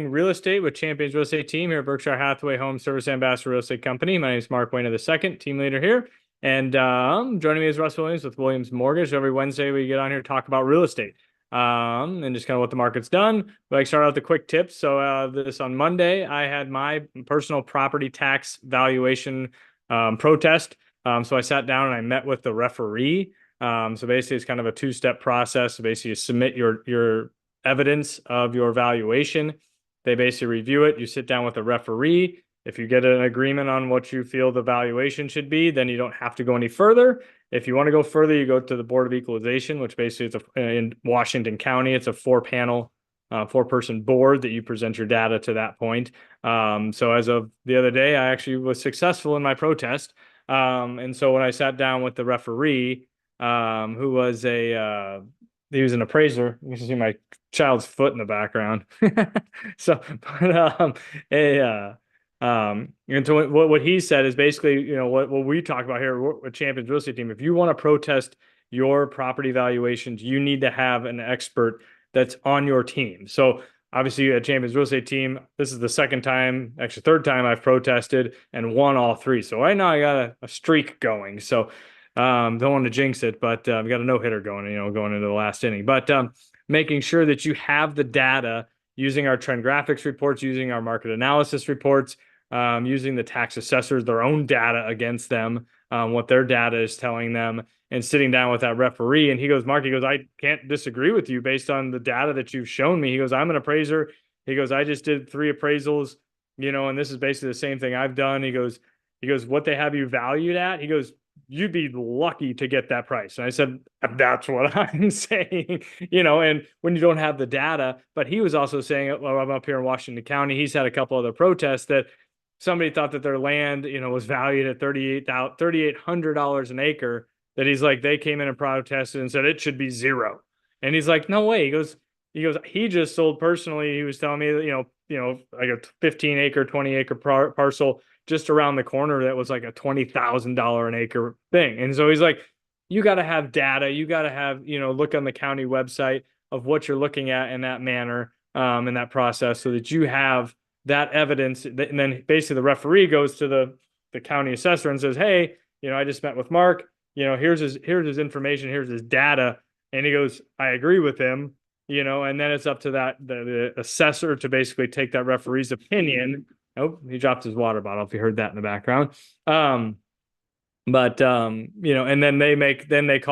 Real estate with Champions Real Estate Team here at Berkshire Hathaway Home Service Ambassador Real Estate Company. My name is Mark Wehner II, team leader here. And joining me is Russ Williams with Williams Mortgage. Every Wednesday we get on here to talk about real estate and just kind of what the market's done. We like start out with the quick tips. So this on Monday, I had my personal property tax valuation protest. So I sat down and I met with the referee. So basically it's kind of a two-step process. So basically you submit your evidence of your valuation. They basically review it. You sit down with a referee. If you get an agreement on what you feel the valuation should be, then you don't have to go any further. If you want to go further, you go to the Board of Equalization, which basically is in Washington County. It's a four-person board that you present your data to that point. So as of the other day, I actually was successful in my protest. And so when I sat down with the referee, who was he was an appraiser. You can see my child's foot in the background. So, and so what he said is basically, what we talk about here with Champions Real Estate Team. If you want to protest your property valuations, you need to have an expert that's on your team. So obviously at Champions Real Estate Team, this is the third time I've protested and won all three. So right now I got a streak going. So don't want to jinx it, but we got a no-hitter going, going into the last inning. But making sure that you have the data using our trend graphics reports, using our market analysis reports, using the tax assessors, their own data against them, what their data is telling them, and sitting down with that referee. And he goes, Mark, I can't disagree with you based on the data that you've shown me. He goes, I'm an appraiser. He goes, I just did 3 appraisals, and this is basically the same thing I've done. He goes, what they have you valued at? He goes, you'd be lucky to get that price. And I said, that's what I'm saying, and when you don't have the data. But he was also saying, well, I'm up here in Washington County. He's had a couple other protests that somebody thought that their land, was valued at $3,800 an acre, that he's like, they came in and protested and said it should be 0. And he's like, no way. He goes, he just sold personally. He was telling me, like a 15 acre, 20 acre parcel just around the corner that was like a $20,000 an acre thing. And so he's like, you got to have data. You got to have, look on the county website of what you're looking at in that manner, in that process, so that you have that evidence. And then basically the referee goes to the county assessor and says, hey, I just met with Mark, here's his information, here's his data. And he goes, I agree with him, and then it's up to the assessor to basically take that referee's opinion. Oh, he dropped his water bottle, if you heard that in the background. And then they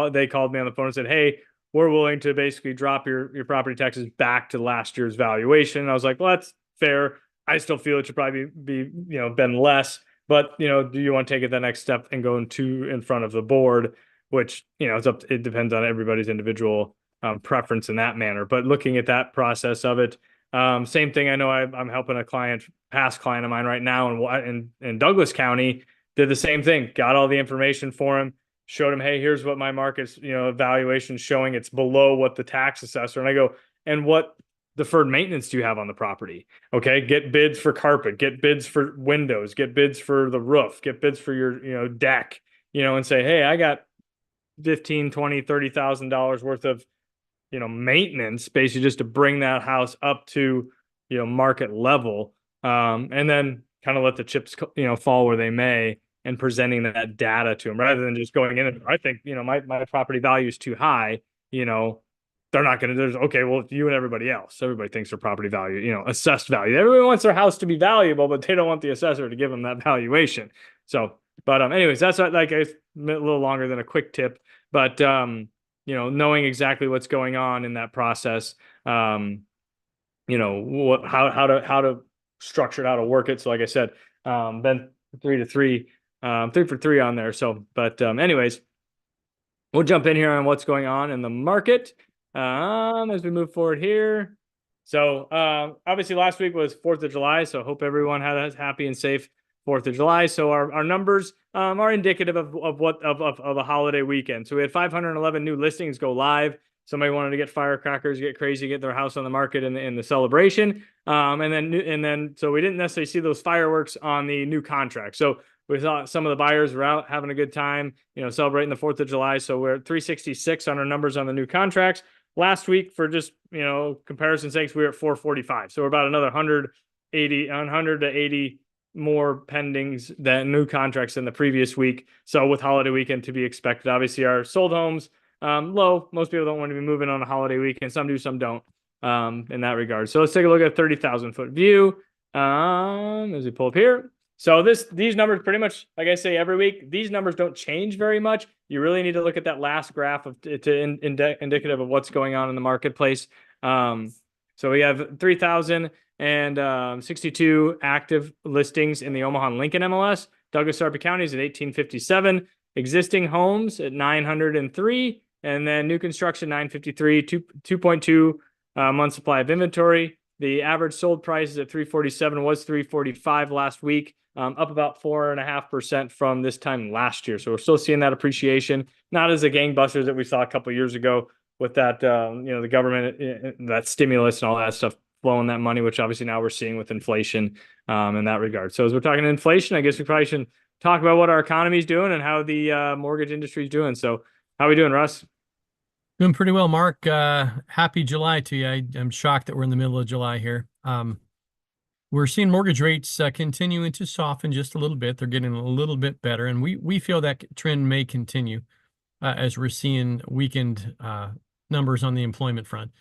called me on the phone and said, hey, we're willing to basically drop your property taxes back to last year's valuation. And I was like, well, that's fair. I still feel it should probably be, been less, but, do you want to take it the next step and go in front of the board, which, it depends on everybody's individual preference in that manner. But looking at that process of it, same thing. I know I'm helping a past client of mine right now in Douglas County, did the same thing, got all the information for him, showed him, hey, here's what my market's, evaluation showing. It's below what the tax assessor. And I go, and what deferred maintenance do you have on the property? Okay. Get bids for carpet, get bids for windows, get bids for the roof, get bids for your, deck, and say, hey, I got $15,000, $20,000, $30,000 worth of, maintenance, basically just to bring that house up to, market level. And then kind of let the chips, fall where they may, and presenting that data to them rather than just going in and I think, my property value is too high, they're not going to, okay, well, you and everybody thinks their property value, assessed value. Everybody wants their house to be valuable, but they don't want the assessor to give them that valuation. So, but anyways, that's like a little longer than a quick tip, but, knowing exactly what's going on in that process, how to structure it, how to work it. So like I said, been 3 for 3 on there. So, but anyways, we'll jump in here on what's going on in the market as we move forward here. So obviously last week was 4th of July. So hope everyone had a happy and safe 4th of July. So our numbers are indicative of a holiday weekend. So we had 511 new listings go live. Somebody wanted to get firecrackers, get crazy, get their house on the market in the celebration. And then so we didn't necessarily see those fireworks on the new contract. So we thought some of the buyers were out having a good time, celebrating the 4th of July. So we're at 366 on our numbers on the new contracts. last week, for just, comparison sakes, we were at 445. So we're about another 100 to 80 more pendings than new contracts than the previous week. So with holiday weekend to be expected, obviously our sold homes, low. Most people don't want to be moving on a holiday weekend. Some do, some don't, in that regard. So let's take a look at a 30,000 foot view. As we pull up here. So these numbers pretty much, like I say every week, these numbers don't change very much. You really need to look at that last graph indicative of what's going on in the marketplace. So we have 3,062 active listings in the Omaha and Lincoln MLS. Douglas Sarpy County is at 1857. Existing homes at 903, and then new construction 953. 2.2 month supply of inventory. The average sold price is at 347, was 345 last week, up about 4.5% from this time last year. So we're still seeing that appreciation, not as a gangbusters that we saw a couple of years ago with that, the government, that stimulus and all that stuff flowing that money, which obviously now we're seeing with inflation in that regard. So as we're talking inflation, I guess we probably should talk about what our economy is doing and how the mortgage industry is doing. So how are we doing, Russ? Doing pretty well, Mark. Happy July to you. I'm shocked that we're in the middle of July here. We're seeing mortgage rates continuing to soften just a little bit. They're getting a little bit better, and we feel that trend may continue as we're seeing weakened numbers on the employment front.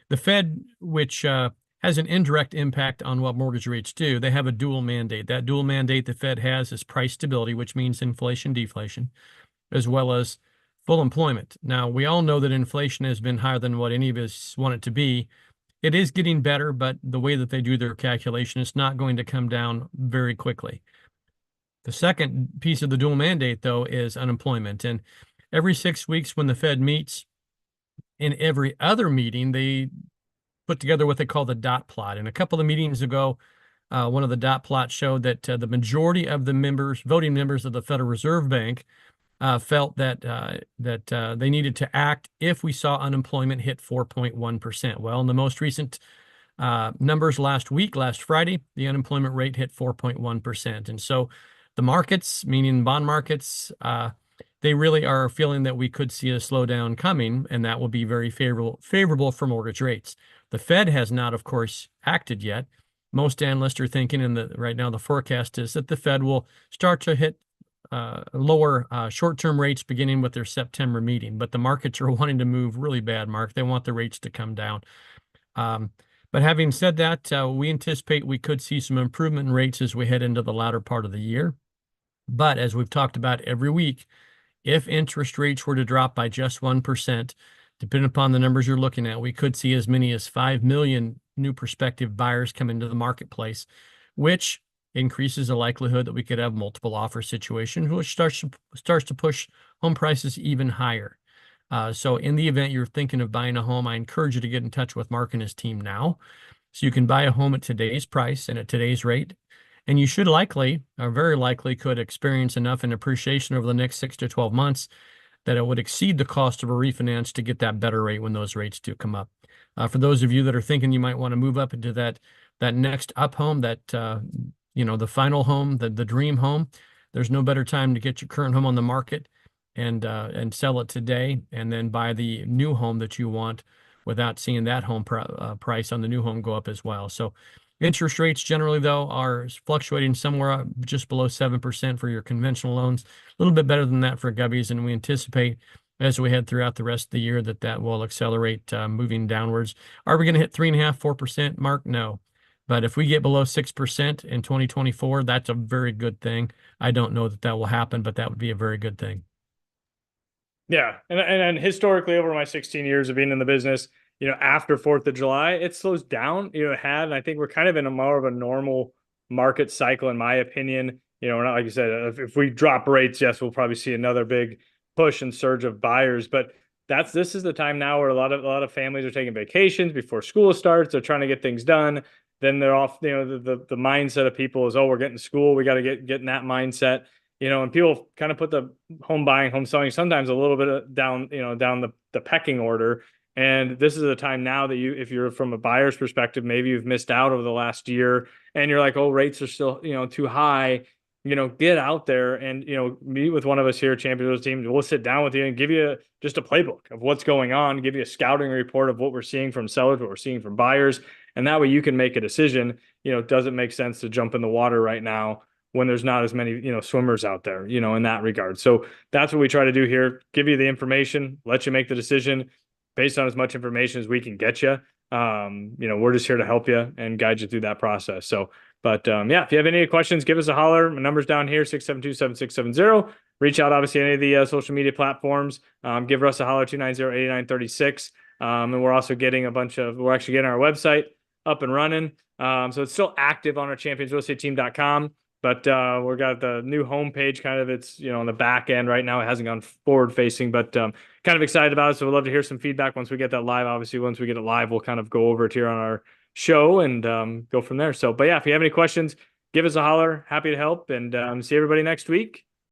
The Fed, which has an indirect impact on what mortgage rates do, they have a dual mandate. That dual mandate the Fed has is price stability, which means inflation, deflation, as well as full employment. Now, we all know that inflation has been higher than what any of us want it to be. It is getting better, but the way that they do their calculation is not going to come down very quickly. The second piece of the dual mandate, though, is unemployment. And every 6 weeks when the Fed meets, in every other meeting, they put together what they call the dot plot. And a couple of meetings ago, one of the dot plots showed that the majority of the voting members of the Federal Reserve Bank felt that they needed to act if we saw unemployment hit 4.1%. Well, in the most recent numbers last Friday, the unemployment rate hit 4.1%. And so the markets, meaning bond markets, they really are feeling that we could see a slowdown coming, and that will be very favorable for mortgage rates. The Fed has not, of course, acted yet. Most analysts are thinking, and right now the forecast is that the Fed will start to hit lower short-term rates beginning with their September meeting. But the markets are wanting to move really bad, Mark. They want the rates to come down. But having said that, we anticipate we could see some improvement in rates as we head into the latter part of the year. But as we've talked about every week, if interest rates were to drop by just 1%, depending upon the numbers you're looking at, we could see as many as 5 million new prospective buyers come into the marketplace, which increases the likelihood that we could have multiple offer situations, which starts to push home prices even higher. So in the event you're thinking of buying a home, I encourage you to get in touch with Mark and his team now, so you can buy a home at today's price and at today's rate. And you should likely, or very likely, could experience enough in appreciation over the next 6 to 12 months that it would exceed the cost of a refinance to get that better rate when those rates do come up. For those of you that are thinking you might want to move up into that next up home, that the final home, the dream home, there's no better time to get your current home on the market and sell it today, and then buy the new home that you want without seeing that home price on the new home go up as well. So interest rates generally, though, are fluctuating somewhere just below 7% for your conventional loans, a little bit better than that for gubbies, and we anticipate as we head throughout the rest of the year that will accelerate moving downwards. Are we going to hit 3.5%, 4%, Mark? No. But if we get below 6% in 2024, that's a very good thing. I don't know that will happen, but that would be a very good thing. Yeah. And historically, over my 16 years of being in the business, after 4th of July, it slows down. It had, and I think we're kind of in a more of a normal market cycle, in my opinion. We're not, like you said, if we drop rates, yes, we'll probably see another big push and surge of buyers. But this is the time now where a lot of families are taking vacations before school starts. They're trying to get things done. Then they're off, the mindset of people is, oh, we're getting to school. We got to get in that mindset, and people kind of put the home buying, home selling sometimes a little bit down the pecking order. And this is a time now that if you're from a buyer's perspective, maybe you've missed out over the last year and you're like, oh, rates are still, too high. get out there and, meet with one of us here, Champions team. We'll sit down with you and give you just a playbook of what's going on, give you a scouting report of what we're seeing from sellers, what we're seeing from buyers. And that way you can make a decision. Does it make sense to jump in the water right now when there's not as many, swimmers out there, in that regard. So that's what we try to do here. Give you the information, let you make the decision based on as much information as we can get you. We're just here to help you and guide you through that process. So, but yeah, if you have any questions, give us a holler. My number's down here, 672-7670. Reach out, obviously, any of the social media platforms. Give Russ a holler, 290-8936. And we're also getting we're actually getting our website up and running. So it's still active on our championsrealestateteam.com. But we've got the new homepage, kind of it's, on the back end right now. It hasn't gone forward facing, but kind of excited about it. So we'd love to hear some feedback once we get that live. Obviously, once we get it live, we'll kind of go over it here on our show and go from there. So, but yeah, if you have any questions, give us a holler. Happy to help, and see everybody next week.